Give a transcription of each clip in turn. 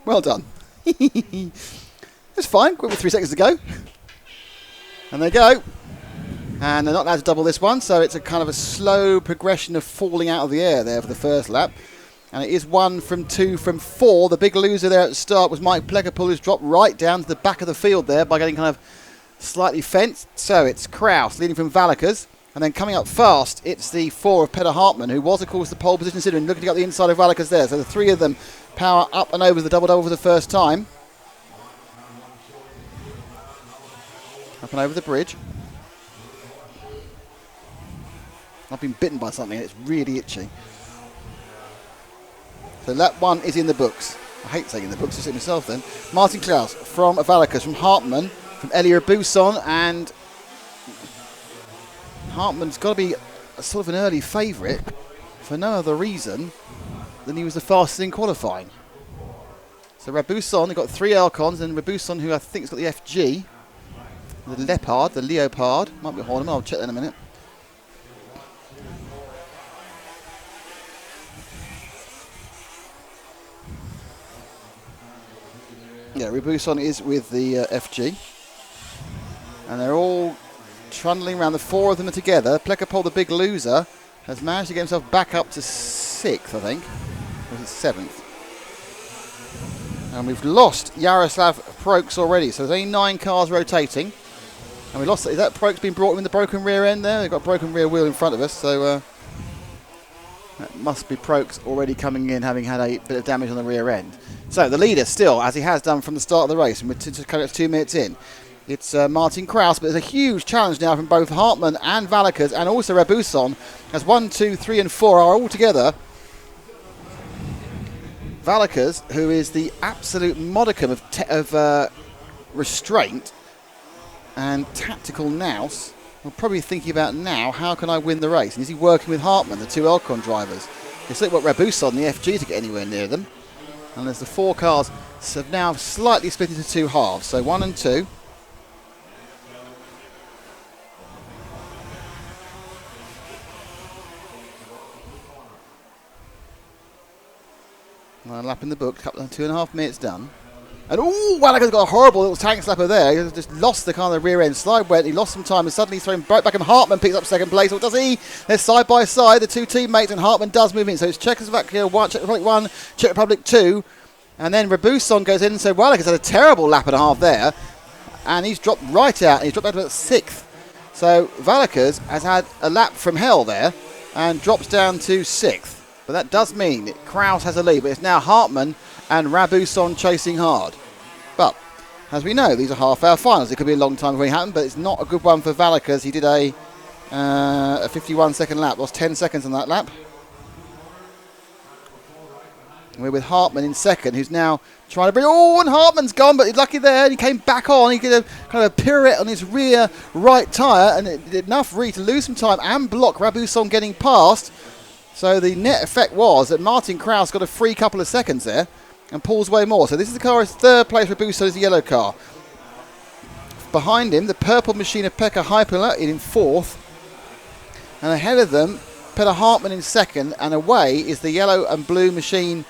Well done. It's fine. Got 3 seconds to go. And they go. And they're not allowed to double this one, so it's a kind of a slow progression of falling out of the air there for the first lap. And it is 1 from 2 from 4. The big loser there at the start was Mike Plekerpool, who's dropped right down to the back of the field there by getting kind of slightly fenced. So it's Kraus leading from Valakers. And then coming up fast, it's the 4 of Peter Hartmann, who was, of course, the pole position sitter and looking to get the inside of Valakers there. So the 3 of them power up and over the double-double for the first time. Up and over the bridge. I've been bitten by something and it's really itchy. So lap 1 is in the books. I hate saying in the books, I say myself then. Martin Klaus from Valakers, from Hartmann, from Elia Bousson, and Hartmann's got to be a sort of an early favourite for no other reason than he was the fastest in qualifying. So Rabousson, they've got 3 Elcons, and Rabousson, who I think has got the FG, the Leopard, might be a Horneman, I'll check that in a minute. Yeah, Rabousson is with the FG. And they're all trundling around. The 4 of them are together. Plekerpool, the big loser, has managed to get himself back up to 6th, I think. Or is it 7th? And we've lost Jaroslav Prokes already. So there's only 9 cars rotating. And we lost. Is that Prokes been brought in the broken rear end there? They've got a broken rear wheel in front of us. So that must be Prokes already coming in, having had a bit of damage on the rear end. So the leader still, as he has done from the start of the race, and we're kind of 2 minutes in, it's Martin Kraus, but there's a huge challenge now from both Hartmann and Valakers, and also Rabousson, as 1, 2, 3 and 4 are all together. Valakers, who is the absolute modicum of restraint and tactical nous, will probably be thinking about now, how can I win the race? And is he working with Hartmann, the 2 Elcon drivers? It's like what Rabousson, the FG, to get anywhere near them. And there's the 4 cars have now slightly split into 2 halves. So 1 and 2. One lap in the book, 2.5 minutes done. And Wallaker's got a horrible little tank slapper there. He just lost the kind of rear end slide went. He lost some time and suddenly he's thrown right back, and Hartmann picks up 2nd place. What does he? They're side by side, the 2 teammates, and Hartmann does move in. So it's Czechoslovakia 1, Czech Republic 1, Czech Republic 2. And then Rabousson goes in, and so Wallaker's had a terrible lap and a half there. And he's dropped right out, and he's dropped out to about 6th. So Valakers has had a lap from hell there and drops down to 6th. But that does mean that Kraus has a lead, but it's now Hartmann and Rabousson chasing hard. But, as we know, these are half-hour finals. It could be a long time before it happened, but it's not a good one for Valakers. He did a 51-second lap, lost 10 seconds on that lap. And we're with Hartmann in 2nd, who's now trying to bring... Oh, and Hartmann's gone, but he's lucky there. He came back on. He did a kind of a pirouette on his rear right tyre, and it did enough really to lose some time and block Rabousson getting past. So the net effect was that Martin Kraus got a free couple of seconds there and pulls away more. So this is the car, his 3rd place. Rabousson is the yellow car. Behind him, the purple machine of Pekka Haipala in 4th. And ahead of them, Peter Hartmann in 2nd. And away is the yellow and blue machine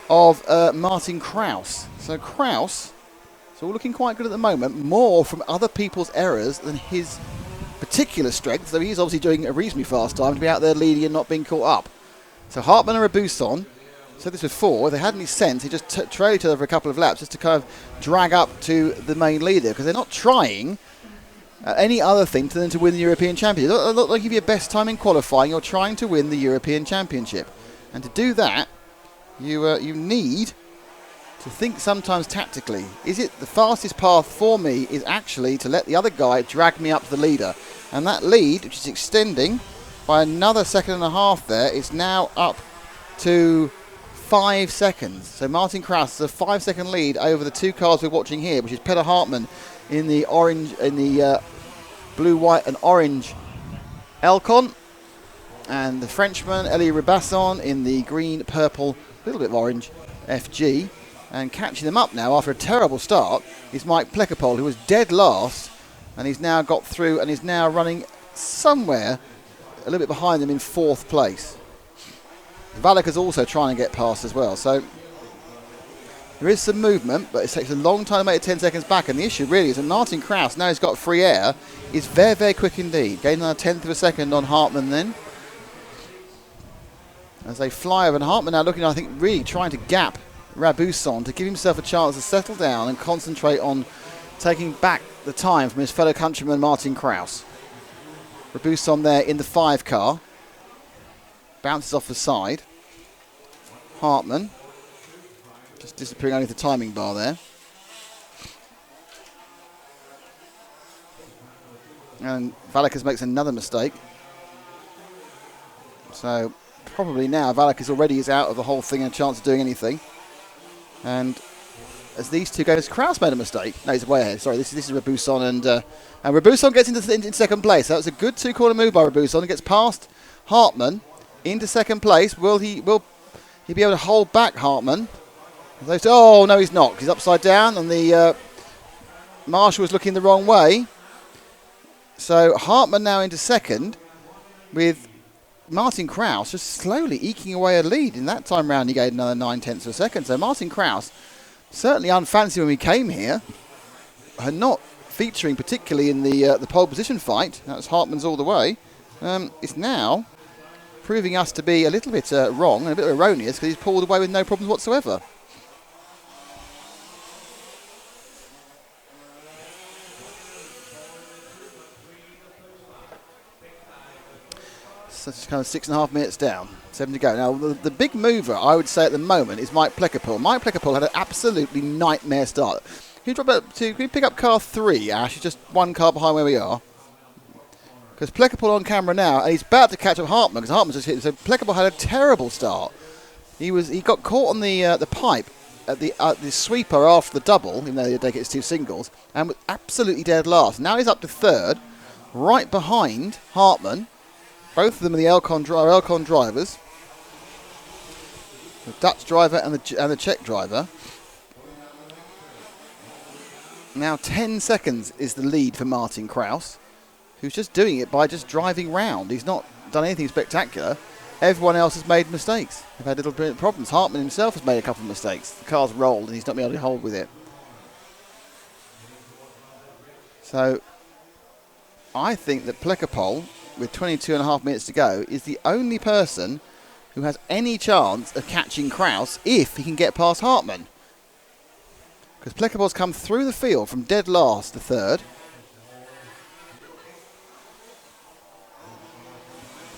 of Martin Kraus. So Kraus, it's all looking quite good at the moment. More from other people's errors than his particular strength, though he's obviously doing a reasonably fast time to be out there leading and not being caught up. So Hartmann and Rabousson, said this before, if they had any sense, they just trail each other for a couple of laps just to kind of drag up to the main leader, because they're not trying any other thing than to win the European Championship. They're not like if your best time in qualifying, you're trying to win the European Championship. And to do that, you need to think sometimes tactically. Is it the fastest path for me is actually to let the other guy drag me up to the leader? And that lead, which is extending by another 1.5 seconds there, is now up to 5 seconds. So Martin Kraus has a 5-second lead over the 2 cars we're watching here, which is Peter Hartmann in the orange, in the blue, white and orange Elcon, and the Frenchman Elie Ribasson in the green, purple, little bit of orange FG. And catching them up now after a terrible start is Mike Plekerpool, who was dead last, and he's now got through and is now running somewhere a little bit behind them in 4th place. Valakers also trying to get past as well. So There is some movement, but it takes a long time to make it 10 seconds back. And the issue really is that Martin Kraus, now he's got free air, is very, very quick indeed. Gaining another 1/10 of a second on Hartmann then. As they fly over, and Hartmann now looking, I think, really trying to gap Rabuson to give himself a chance to settle down and concentrate on taking back the time from his fellow countryman Martin Kraus. Rabuson there in the 5 car. Bounces off the side. Hartmann just disappearing underneath the timing bar there. And Valakis makes another mistake. So probably now Valakis already is out of the whole thing and a chance of doing anything. And as these two go, Kraus made a mistake. No, he's way ahead. Sorry, this is Rabuson, and Rabuson gets into second place. That was a good 2-corner move by Rabuson. He gets past Hartmann into second place. Will he be able to hold back Hartmann? Oh, no, he's not. He's upside down, and the marshal was looking the wrong way. So Hartmann now into second, with Martin Kraus just slowly eking away a lead. In that time round, he gained another 9/10 of a second. So Martin Kraus, certainly unfancy when we came here, and not featuring particularly in the pole position fight. That was Hartmann's all the way. Is now proving us to be a little bit wrong and a bit erroneous, because he's pulled away with no problems whatsoever. So it's kind of 6.5 minutes down, 7 to go. Now, the big mover, I would say at the moment, is Mike Plekerpool. Mike Plekerpool had an absolutely nightmare start. Can you pick up car 3, Ash? He's just 1 car behind where we are. Because Plekerpool on camera now, and he's about to catch up Hartmann, because Hartmann's just hit him. So Plekerpool had a terrible start. He got caught on the pipe at the sweeper after the double, even though they take it as 2 singles, and was absolutely dead last. Now he's up to 3rd, right behind Hartmann. Both of them are the Elcon drivers, the Dutch driver and the Czech driver. Now 10 seconds is the lead for Martin Kraus, who's just doing it by just driving round. He's not done anything spectacular. Everyone else has made mistakes. They've had little bit problems. Hartmann himself has made a couple of mistakes. The car's rolled and he's not been able to hold with it. So I think that Plekerpool, with 22.5 minutes to go, is the only person who has any chance of catching Kraus if he can get past Hartmann. Because Plekerpool's come through the field from dead last to 3rd.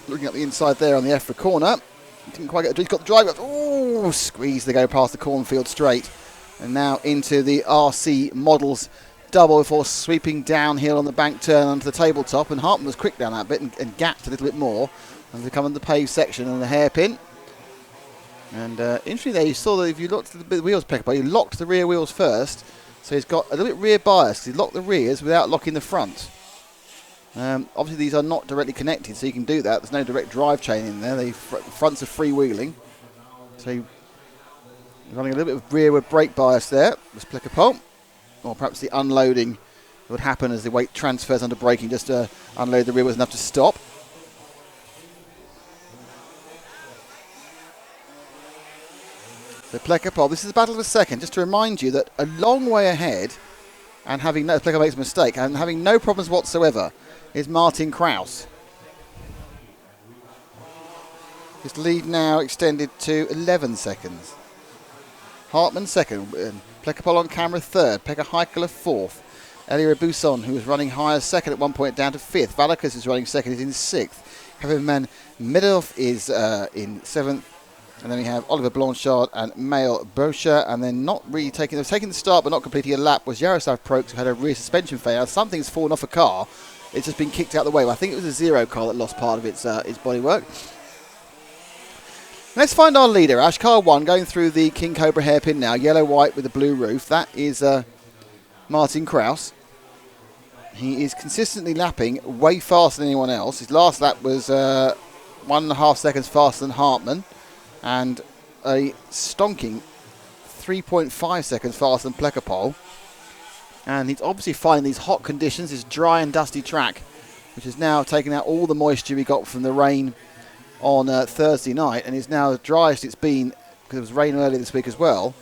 Looking up the inside there on the EFRA corner. Didn't quite get. He's got the driver. Oh, squeeze. They go past the cornfield straight. And now into the RC Models double before sweeping downhill on the bank turn onto the tabletop. And Hartmann was quick down that bit and gapped a little bit more. And they come on the paved section and the hairpin. And interestingly there, you saw that if you looked at the wheels, Plekerpool, he locked the rear wheels first. So he's got a little bit rear bias. He locked the rears without locking the front. Obviously these are not directly connected, so you can do that. There's no direct drive chain in there. The fronts are freewheeling. So you're running a little bit of rearward brake bias there. This Plekerpool. Or perhaps the unloading would happen as the weight transfers under braking, just to unload the rear was enough to stop. So Plekerpool, this is the battle of a second. Just to remind you that a long way ahead, and having no, Plekerpool makes a mistake, and having no problems whatsoever, is Martin Kraus. His lead now extended to 11 seconds. Hartmann second, Plekerpool on camera 3rd, Pekka Haikala 4th, Eli Rabuson, who was running high as second at one point, down to 5th. Valakis is running second, is in 6th. Kevin Medov is in 7th. And then we have Oliver Blanchard and Mael Bocher, and then not really taking the start but not completing a lap was Jaroslav Proksch, who had a rear suspension failure. Something's fallen off a car. It's just been kicked out of the way. Well, I think it was a Zero car that lost part of its bodywork. Let's find our leader, Ash. Car 1, going through the King Cobra hairpin now. Yellow-white with a blue roof. That is Martin Kraus. He is consistently lapping way faster than anyone else. His last lap was 1.5 seconds faster than Hartmann, and a stonking 3.5 seconds faster than Plekerpool. And he's obviously finding these hot conditions, this dry and dusty track, which has now taken out all the moisture we got from the rain on Thursday night, and is now the driest it's been, because it was rain earlier this week as well.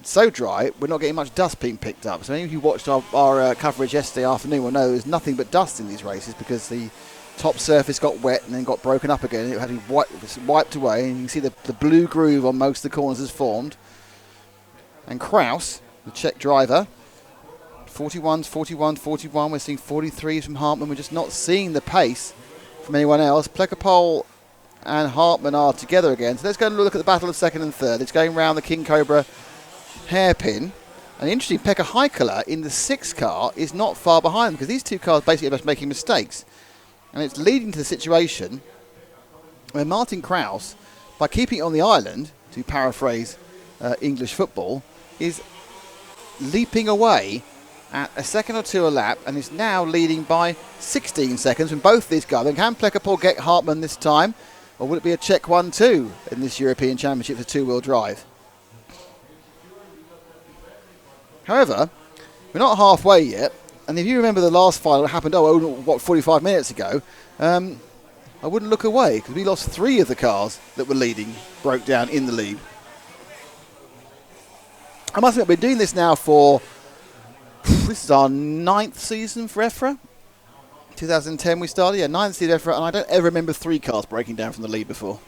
so dry, we're not getting much dust being picked up. So if you watched our coverage yesterday afternoon, will know there's nothing but dust in these races because the top surface got wet and then got broken up again. It had to be wiped away, and you can see the blue groove on most of the corners has formed. And Kraus, the Czech driver, 41s, 41, 41. We're seeing 43s from Hartmann. We're just not seeing the pace from anyone else. Plekapol and Hartmann are together again. So let's go and look at the battle of second and third. It's going round the King Cobra hairpin. And interesting, Pekka Haikala in the 6 car is not far behind them because these two cars basically are just making mistakes. And it's leading to the situation where Martin Kraus, by keeping it on the island, to paraphrase English football, is leaping away at a second or two a lap and is now leading by 16 seconds from both these guys. And can Plekapol get Hartmann this time, or will it be a Czech 1-2 in this European Championship for two-wheel drive? However, we're not halfway yet, and if you remember the last final that happened, 45 minutes ago, I wouldn't look away because we lost 3 of the cars that were leading, broke down in the lead. I must admit, we've been doing this now for, this is our 9th season for EFRA. 2010 we started, 9th season EFRA, and I don't ever remember 3 cars breaking down from the lead before.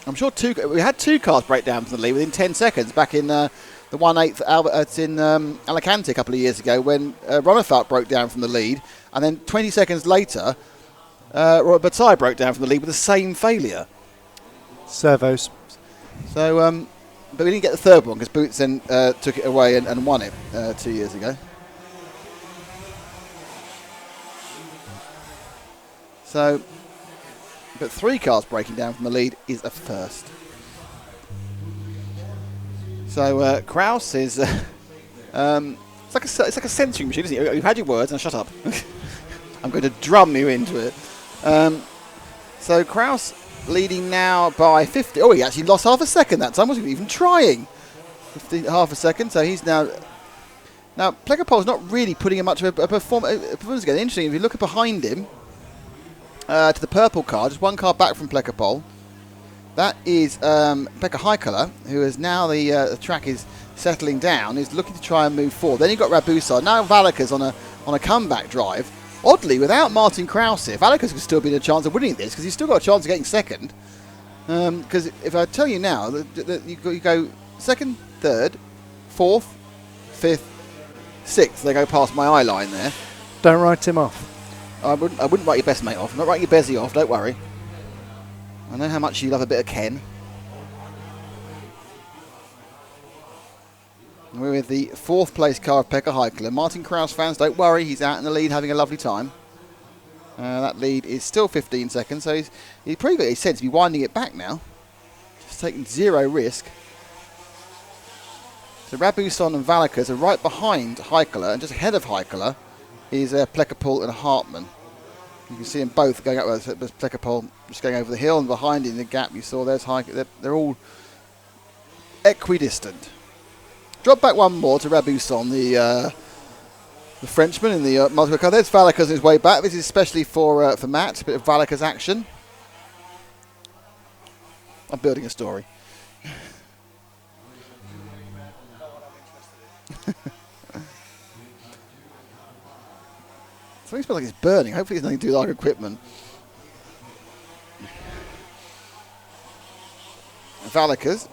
I'm sure we had 2 cars break down from the lead within 10 seconds back in the 1/8 in Alicante a couple of years ago when Ronefalk broke down from the lead, and then 20 seconds later, Robert Bataille broke down from the lead with the same failure. Servos. So, but we didn't get the third one because Boots then took it away and won it 2 years ago. So, but 3 cars breaking down from the lead is a first. So Kraus is it's like a censoring machine, isn't it? You've had your words, and shut up. I'm going to drum you into it. So Kraus leading now by 50. Oh, he actually lost half a second that time. Wasn't even trying. Half a second. So he's now Plekapol's not really putting in much of a performance again. Interesting. If you look behind him to the purple car, just 1 car back from Plekapol. That is Pekka Haikala, who is now the track is settling down, is looking to try and move forward. Then you've got Rabusa. Now Valaka's on a comeback drive. Oddly, without Martin Kraus here, Valaka's could still be in a chance of winning this because he's still got a chance of getting second. Because if I tell you now, that you go second, third, fourth, fifth, sixth. They go past my eye line there. Don't write him off. I wouldn't write your best mate off. I'm not writing your Bezzy off. Don't worry. I know how much you love a bit of Ken. And we're with the 4th place car of Pekka Haikala. Martin Kraus fans, don't worry, he's out in the lead having a lovely time. That lead is still 15 seconds, so he's pretty good. He's said to be winding it back now. Just taking 0 risk. So Rabuson and Valakas are right behind Haikala, and just ahead of Haikala is Plekapol and Hartmann. You can see them both going up. Plekapol just going over the hill, and behind in the gap you saw there's Haikala. They're all equidistant. Drop back one more to Rabuson, the Frenchman in the multiple car. There's Valakas on his way back. This is especially for Matt. A bit of Valakas action. I'm building a story. Something smells like it's burning. Hopefully it's nothing to do with our equipment. Valakas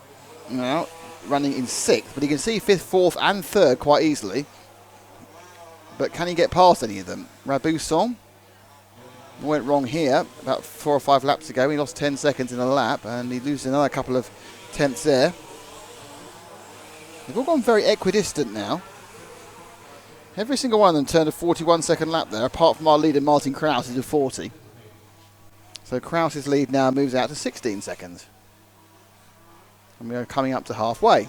now running in 6th, but you can see 5th, 4th and 3rd quite easily. But can he get past any of them? Rabuson went wrong here about 4 or 5 laps ago. He lost 10 seconds in a lap, and he loses another couple of tenths there. They've all gone very equidistant now. Every single one of them turned a 41-second lap there, apart from our leader Martin Kraus, who's a 40. So Kraus's lead now moves out to 16 seconds. And we are coming up to halfway.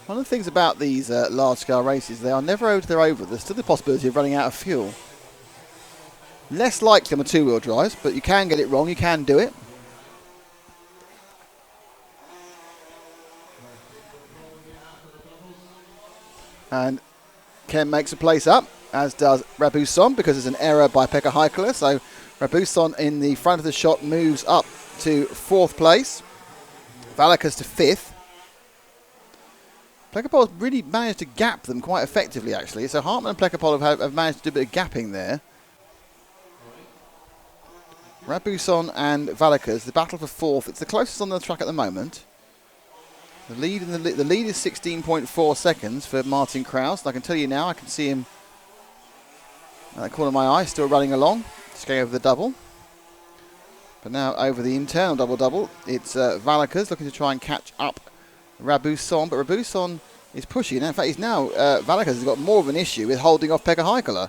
One of the things about these large-scale races, they are never over. There's still the possibility of running out of fuel. Less likely on the 2-wheel drives, but you can get it wrong, you can do it. And Ken makes a place up. as does Rabuson, because there's an error by Pekka Haikala. So Rabuson in the front of the shot moves up to 4th place. Valakas to 5th. Plekapol's really managed to gap them quite effectively, actually. So Hartmann and Plekapol have managed to do a bit of gapping there. Rabuson and Valakas, the battle for 4th. It's the closest on the track at the moment. The lead is 16.4 seconds for Martin Kraus. And I can tell you now, I can see him at the corner of my eye, still running along. Just going over the double. But now over the internal double-double, it's Valakas looking to try and catch up Rabuson. But Rabuson is pushing. In fact, he's now, Valakas has got more of an issue with holding off Pekka Haikala,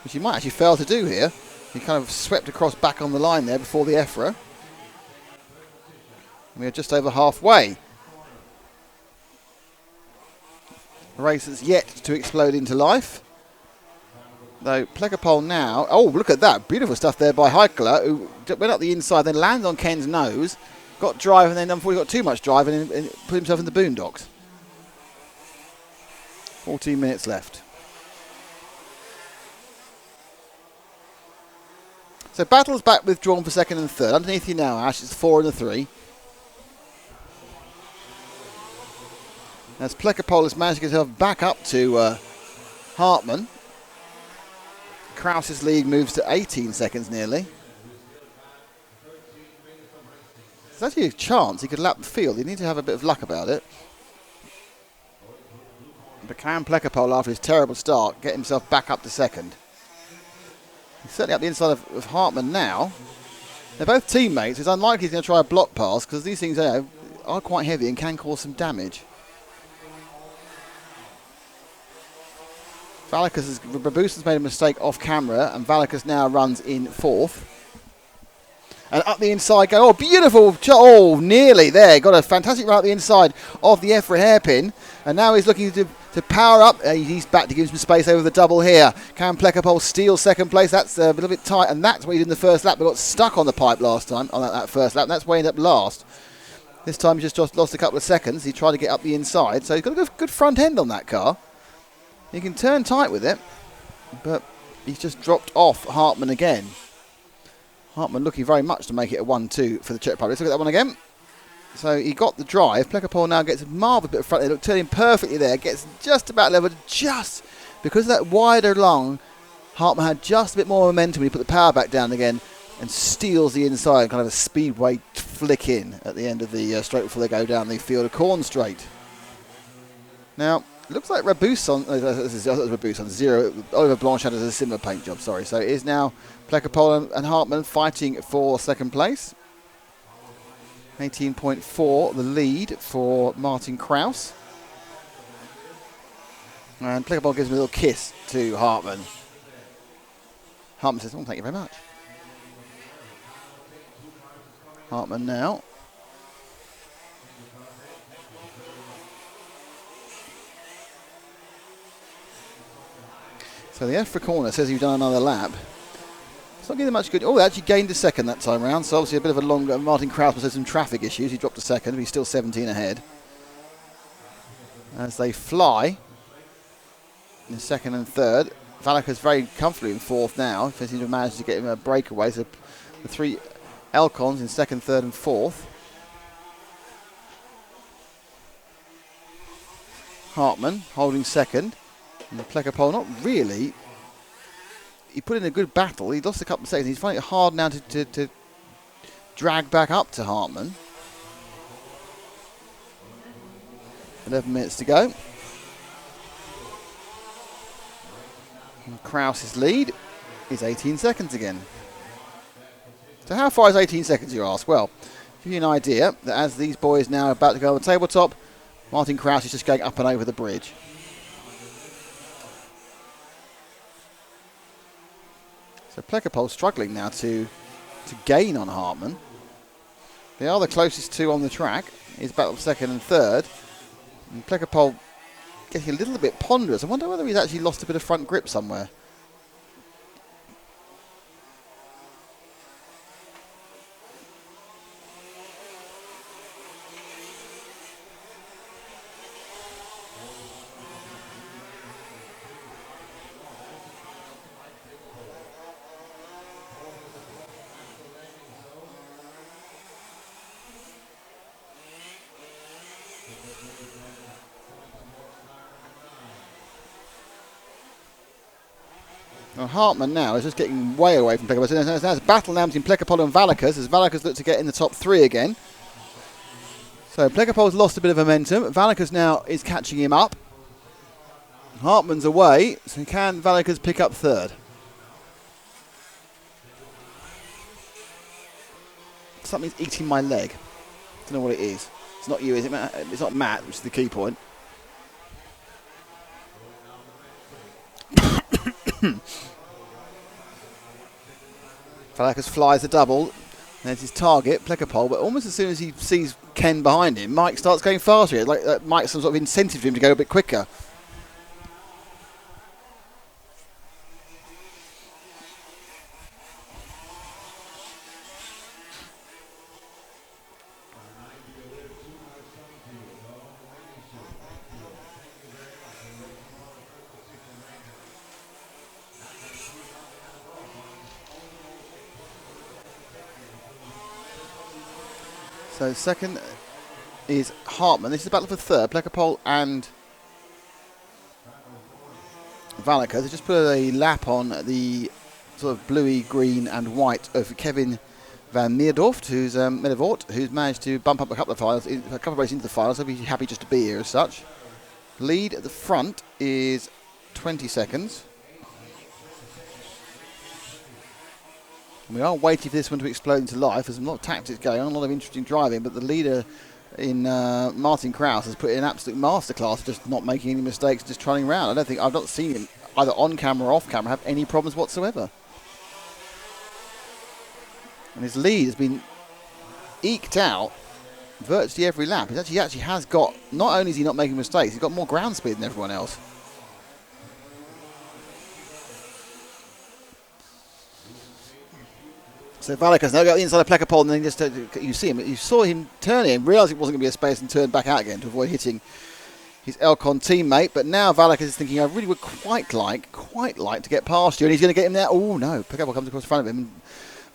which he might actually fail to do here. He kind of swept across back on the line there before the EFRA. We are just over halfway. The race has yet to explode into life. Though Plekapol now, oh, look at that. Beautiful stuff there by Haikala, who went up the inside, then landed on Ken's nose, got drive, and then unfortunately got too much drive and put himself in the boondocks. 14 minutes left. So battle's back withdrawn for 2nd and 3rd. Underneath you now, Ash, it's 4 and a 3. As Plekapol has managed to get himself back up to Hartmann. Kraus's lead moves to 18 seconds nearly. There's actually a chance he could lap the field. You need to have a bit of luck about it. But can Plekapol, after his terrible start, get himself back up to 2nd? He's certainly up the inside of Hartmann now. They're both teammates. It's unlikely he's going to try a block pass because these things are quite heavy and can cause some damage. Rabuson's made a mistake off camera, and Valakas now runs in 4th. And up the inside go, oh, beautiful, oh, nearly there. Got a fantastic run up the inside of the EFRA hairpin. And now he's looking to power up. He's back to give him some space over the double here. Can Plekapol steal 2nd place? That's a little bit tight, and that's what he did in the first lap. But got stuck on the pipe last time, on that first lap, and that's why he ended up last. This time he just lost a couple of seconds. He tried to get up the inside, so he's got a good front end on that car. He can turn tight with it, but he's just dropped off Hartmann again. Hartmann looking very much to make it a 1-2 for the Czech Republic. Let's look at that one again. So he got the drive. Plekapol now gets a marvellous bit of front end, turning perfectly there, gets just about level, just because of that wider long. Hartmann had just a bit more momentum when he put the power back down again and steals the inside, kind of a speedway flick in at the end of the straight before they go down the field of corn straight. Now, looks like Rabuson, Rabuson, 0. Oliver Blanchard has a similar paint job, sorry. So it is now Plekapol and Hartmann fighting for 2nd place. 18.4 the lead for Martin Kraus. And Plekapol gives him a little kiss to Hartmann. Hartmann says, oh, thank you very much. Hartmann now. So the EFRA corner says you've done another lap. It's not giving much good. Oh, they actually gained a 2nd that time round. So obviously a bit of a longer. Martin Kraus must have some traffic issues. He dropped a 2nd, but he's still 17 ahead. As they fly in 2nd and 3rd. Valakas very comfortably in 4th now. They seem to have managed to get him a breakaway. So the 3 Elcons in 2nd, 3rd and 4th. Hartmann holding 2nd. And Plekapol, not really. He put in a good battle. He lost a couple of seconds. He's finding it hard now to drag back up to Hartmann. 11 minutes to go. And Kraus's lead is 18 seconds again. So how far is 18 seconds, you ask? Well, to give you an idea, that as these boys now are about to go on the tabletop, Martin Kraus is just going up and over the bridge. So Plekapol struggling now to gain on Hartmann. They are the closest two on the track. He's battle of 2nd and 3rd. And Plekapol getting a little bit ponderous. I wonder whether he's actually lost a bit of front grip somewhere. Well, Hartmann now is just getting way away from Plekapol. So there's a battle now between Plekapol and Valakas as Valakas look to get in the top 3 again. So Plekapol's lost a bit of momentum. Valakas now is catching him up. Hartmann's away, so can Valakas pick up 3rd? Something's eating my leg. Don't know what it is. It's not you, is it, Matt? It's not Matt, which is the key point. Valakas flies the double. There's his target, Plekapol, but almost as soon as he sees Ken behind him, Mike starts going faster. Like Mike's some sort of incentive for him to go a bit quicker. So second is Hartmann. This is a battle for 3rd. Plekapol and Valakas. They just put a lap on the sort of bluey, green and white of Kevin van Meerdorf, who's managed to bump up a couple of races into the finals. He'll be happy just to be here as such. Lead at the front is 20 seconds. We are waiting for this one to explode into life. There's a lot of tactics going on, a lot of interesting driving, but the leader in Martin Kraus has put in an absolute masterclass, just not making any mistakes, just trotting around. I've not seen him either on camera or off camera have any problems whatsoever. And his lead has been eked out virtually every lap. He actually has got, not only is he not making mistakes, he's got more ground speed than everyone else. So Valakas now got the inside of Plekapol, and then just you saw him turn in, realised it wasn't going to be a space, and turn back out again to avoid hitting his Elcon teammate. But now Valakas is thinking, I really would quite like to get past you, and he's going to get him there. Oh no, Plekapol comes across the front of him, and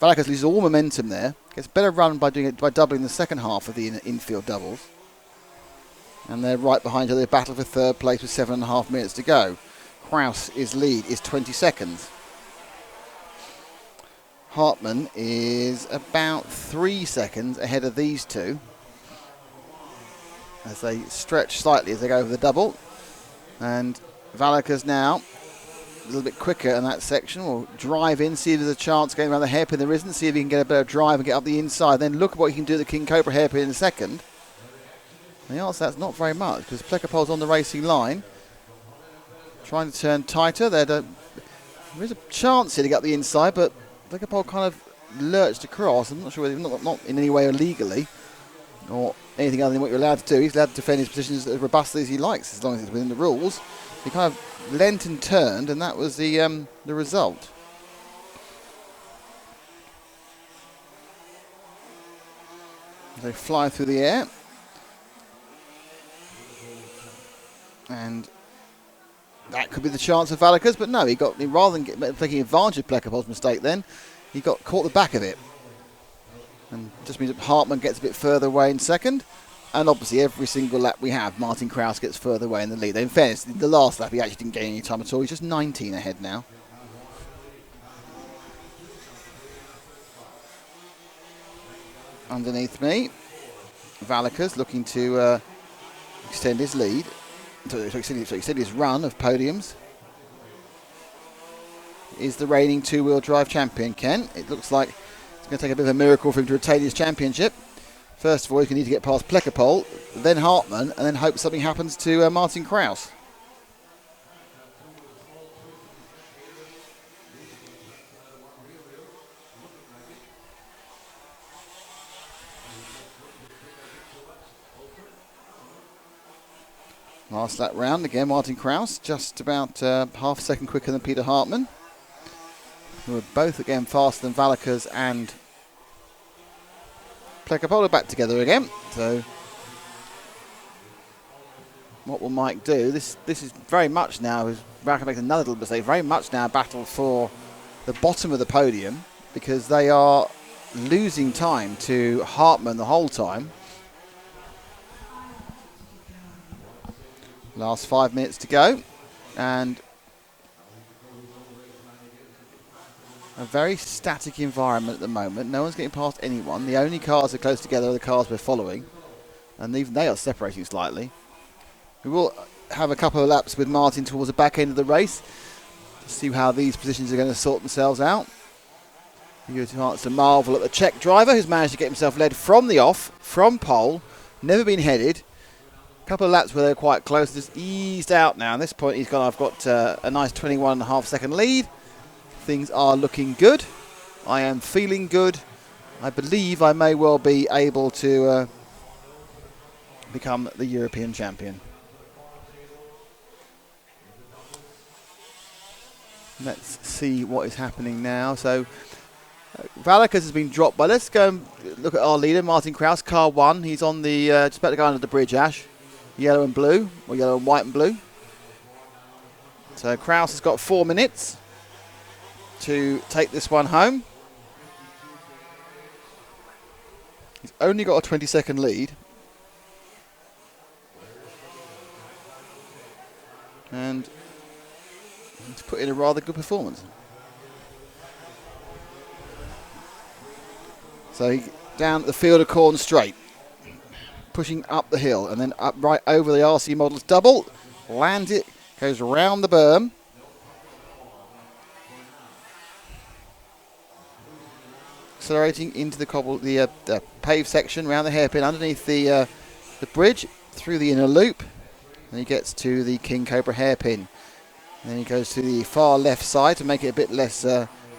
Valakas loses all momentum there. Gets a better run by doubling the second half of the infield doubles. And they're right behind each other. They battle for 3rd place with 7.5 minutes to go. Kraus's lead is 20 seconds. Hartmann is about 3 seconds ahead of these two as they stretch slightly as they go over the double. And Valakas now a little bit quicker in that section. Will drive in, see if there's a chance going around the hairpin. There isn't. See if he can get a better drive and get up the inside. Then look at what he can do at the King Cobra hairpin in a second. And the answer, that's not very much, because Plekapol's on the racing line, trying to turn tighter. There is a chance here to get up the inside, but Plekapol kind of lurched across. I'm not sure whether not in any way illegally or anything other than what you're allowed to do. He's allowed to defend his positions as robustly as he likes, as long as it's within the rules. He kind of leant and turned, and that was the result. They fly through the air, and that could be the chance of Valakas, but no, rather than taking advantage of Plekapol's mistake then, he got caught the back of it. And just means that Hartmann gets a bit further away in second, and obviously every single lap we have, Martin Kraus gets further away in the lead. In fairness, the last lap he actually didn't gain any time at all. He's just 19 ahead now. Underneath me, Valakas looking to extend his lead. To extend his run of podiums. Is the reigning two-wheel drive champion, Ken. It looks like it's going to take a bit of a miracle for him to retain his championship. First of all, he's going to need to get past Plekapol, then Hartmann, and then hope something happens to Martin Kraus. Last lap round, again Martin Kraus, just about half a second quicker than Peter Hartmann, who are both again faster than Valakas and Plekapol. Back together again. So what will Mike do? This is very much now, Valakas makes another little mistake, very much now a battle for the bottom of the podium, because they are losing time to Hartmann the whole time. Last 5 minutes to go, and A very static environment at the moment. No one's getting past anyone. The only cars that are close together are the cars we're following. And even they are separating slightly. We will have a couple of laps with Martin towards the back end of the race to see how these positions are going to sort themselves out. You get a chance to marvel at the Czech driver who's managed to get himself led from the off, from pole, never been headed. A couple of laps where they're quite close, just eased out now. At this point, I've got a nice 21.5 second lead. Things are looking good. I am feeling good. I believe I may well be able to become the European champion. Let's see what is happening now. So, Valakers has been dropped by. Let's go and look at our leader, Martin Kraus, car 1. He's on the, just about to go under the bridge, Ash. Yellow and blue, or yellow and white and blue. So, Kraus has got 4 minutes to take this one home. He's only got a 20-second lead. And he's put in a rather good performance. So he down the field of corn straight, pushing up the hill and then up right over the RC Models double, lands it, goes around the berm. Accelerating into the cobble, the paved section around the hairpin underneath the bridge through the inner loop. And he gets to the King Cobra hairpin. And then he goes to the far left side to make it a bit less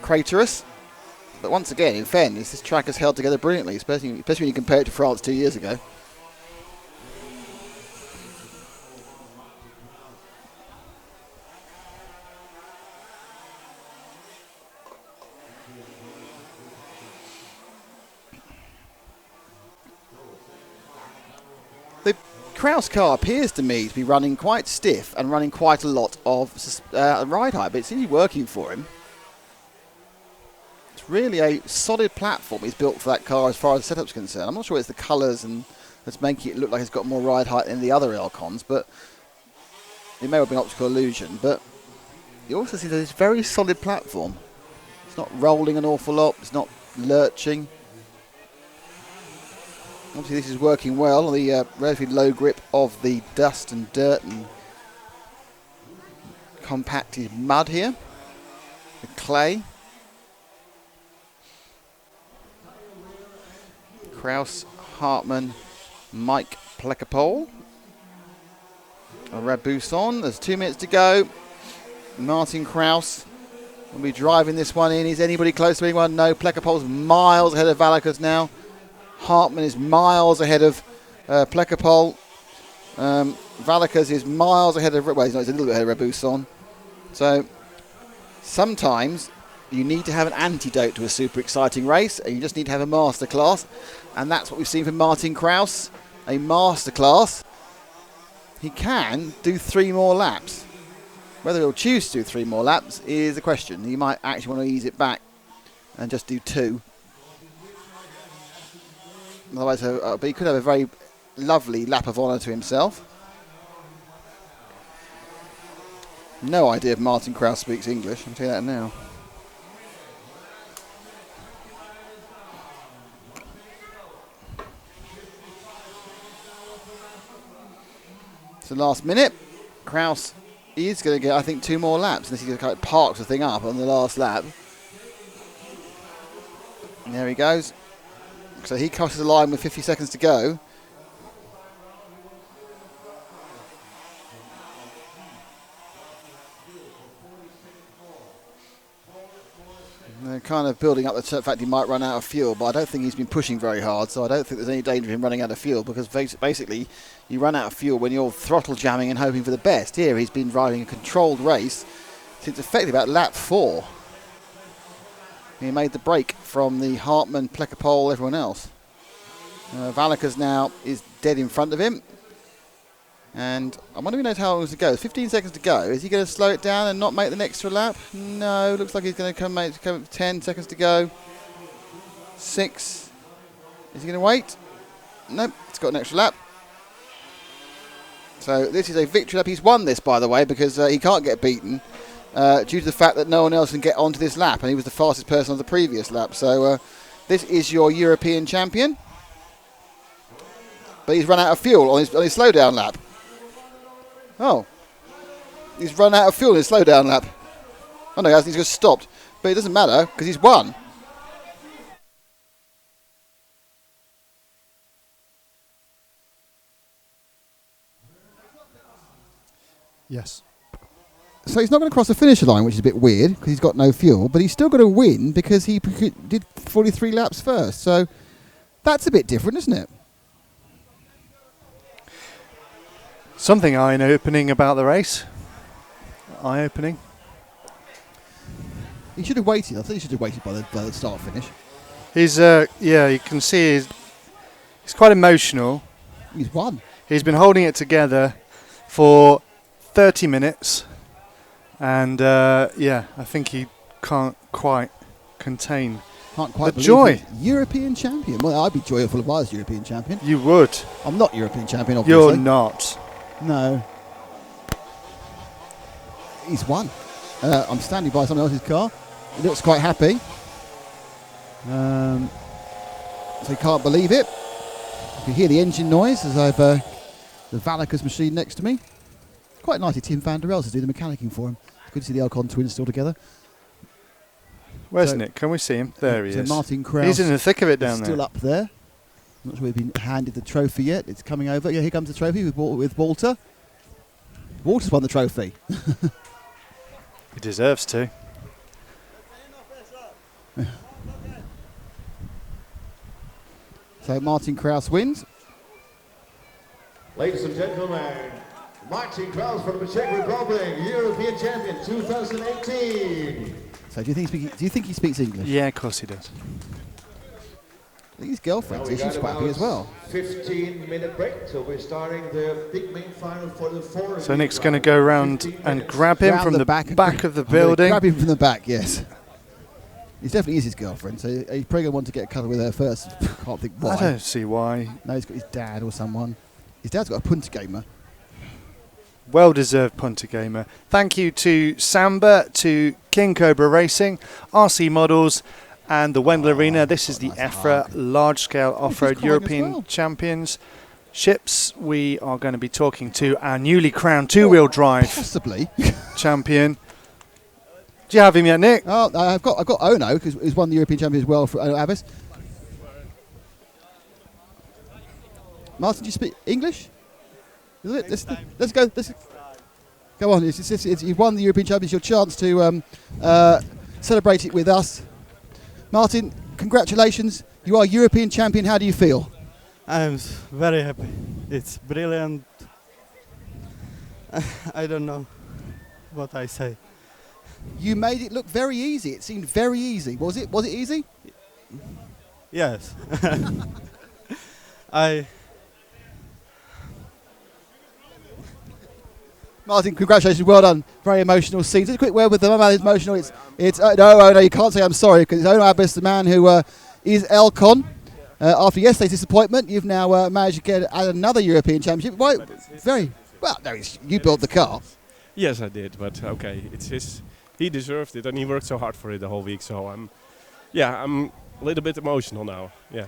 craterous. But once again, in fairness, this track has held together brilliantly, especially when you compare it to France 2 years ago. The Kraus car appears to me to be running quite stiff and running quite a lot of ride height, but it's really working for him. It's really a solid platform he's built for that car as far as the setup's concerned. I'm not sure it's the colours and that's making it look like it's got more ride height than the other Elcons, but it may well be an optical illusion. But you also see that it's a very solid platform. It's not rolling an awful lot, it's not lurching. Obviously this is working well, the relatively low grip of the dust and dirt and compacted mud here, the clay. Kraus, Hartmann, Mike Pleckerpole, Rabusson. There's 2 minutes to go. Martin Kraus will be driving this one in. Is anybody close to anyone? No. Pleckerpole's miles ahead of Valakers now. Hartmann is miles ahead of Pleckerpole. Valakers is miles ahead of, well, he's a little bit ahead of Rabusson. So sometimes you need to have an antidote to a super exciting race, and you just need to have a masterclass. And that's what we've seen from Martin Kraus, a masterclass. He can do 3 more laps. Whether he'll choose to do 3 more laps is the question. He might actually want to ease it back and just do 2. Otherwise, but he could have a very lovely lap of honour to himself. No idea if Martin Kraus speaks English, I'll tell you that now. So last minute, Kraus is going to get, I think, 2 more laps, unless he kind of parks the thing up on the last lap. And there he goes. So he crosses the line with 50 seconds to go. And they're kind of building up the fact he might run out of fuel, but I don't think he's been pushing very hard, so I don't think there's any danger of him running out of fuel, because basically you run out of fuel when you're throttle jamming and hoping for the best. Here he's been driving a controlled race since effectively about lap 4. He made the break from the Hartmann, Pleckerpole, everyone else. Valakers now is dead in front of him. And I wonder if he knows how long to go. There's 15 seconds to go. Is he going to slow it down and not make the extra lap? No, looks like he's going to come 10 seconds to go. 6. Is he going to wait? Nope, it's got an extra lap. So this is a victory lap. He's won this, by the way, because he can't get beaten. due to the fact that no one else can get onto this lap, and he was the fastest person on the previous lap. So this is your European champion. But he's run out of fuel on his slowdown lap. Oh. He's run out of fuel in his slowdown lap. Oh no, he hasn't, he's just stopped. But it doesn't matter, because he's won. Yes. So he's not going to cross the finish line, which is a bit weird, because he's got no fuel, but he's still got to win, because he did 43 laps first. So that's a bit different, isn't it? Something eye-opening about the race. Eye-opening. He should have waited. I think he should have waited by the start finish. He's you can see he's quite emotional. He's won. He's been holding it together for 30 minutes, and I think he can't quite contain the joy. European champion. Well, I'd be joyful if I was European champion. You would. I'm not European champion, obviously. You're not. No. He's won. I'm standing by someone else's car. He looks quite happy. So he can't believe it. You can hear the engine noise as I've the Valicus machine next to me. Quite nicely, Tim van der Elst is doing the mechanicking for him. It's good to see the Elcon twins still together. Where's Nick? Can we see him? There he is. Martin Kraus. He's in the thick of it down there. Still up there. I'm not sure we've been handed the trophy yet. It's coming over. Yeah, here comes the trophy with Walter. Walter's won the trophy. He deserves to. So Martin Kraus wins. Ladies and gentlemen, Martin Kraus from the Czech Republic, European champion 2018. So do you think he speaks English? Yeah, of course he does. I think his girlfriend's here. She's quite happy as well. 15-minute break, so we're starting the big main final for the 4. So Nick's going to go around and grab him from the back of the building. Grab him from the back, yes. He definitely is his girlfriend, so he's probably going to want to get a cuddle with her first. Can't think why. I don't see why. No, he's got his dad or someone. His dad's got a punter gamer. Well-deserved punter gamer. Thank you to Samba, to King Cobra Racing, RC Models, and the Wendell Arena. This is the EFRA large-scale off-road European Champions ships. We are going to be talking to our newly crowned two-wheel drive possibly champion. Do you have him yet, Nick? Oh, I've got Ono, because he's won the European champion as well for Abbas. Martin, do you speak English? Let's go. Go on. You've won the European champion. It's your chance to celebrate it with us. Martin, congratulations. You are European champion. How do you feel? I'm very happy. It's brilliant. I don't know what I say. You made it look very easy. It seemed very easy. Was it easy? Yes. Martin, congratulations, well done. Very emotional scenes. Just a quick word with them. I'm emotional. No, you can't say I'm sorry, because it's Ono Abbas, the man who is Elcon. After yesterday's disappointment, you've now managed to get another European championship. Why? You built the car. Yes, I did, but okay, it's his. He deserved it, and he worked so hard for it the whole week. So I'm a little bit emotional now. Yeah.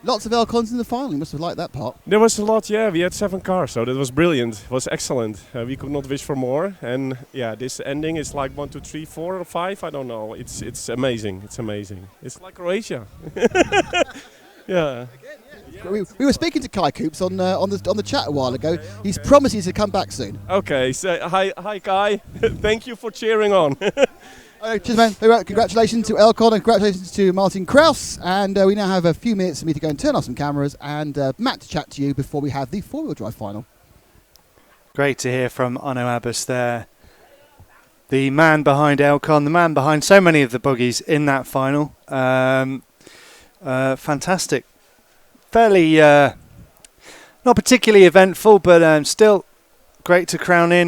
Lots of Elcons in the final. You must have liked that part. There was a lot. Yeah, we had 7 cars, so that was brilliant. It was excellent. We could not wish for more. And yeah, this ending is like 1, 2, 3, 4, or 5. I don't know. It's amazing. It's amazing. It's like Croatia. Yeah. We were speaking to Kai Coops on the chat a while ago. He's promised to come back soon. Okay. So hi Kai. Thank you for cheering on. Cheers, man. Congratulations to Elcon and congratulations to Martin Kraus. And we now have a few minutes for me to go and turn off some cameras and Matt to chat to you before we have the 4-wheel drive final. Great to hear from Ono Abbas there. The man behind Elcon, the man behind so many of the buggies in that final. Fantastic. Fairly, not particularly eventful, but still great to crown in.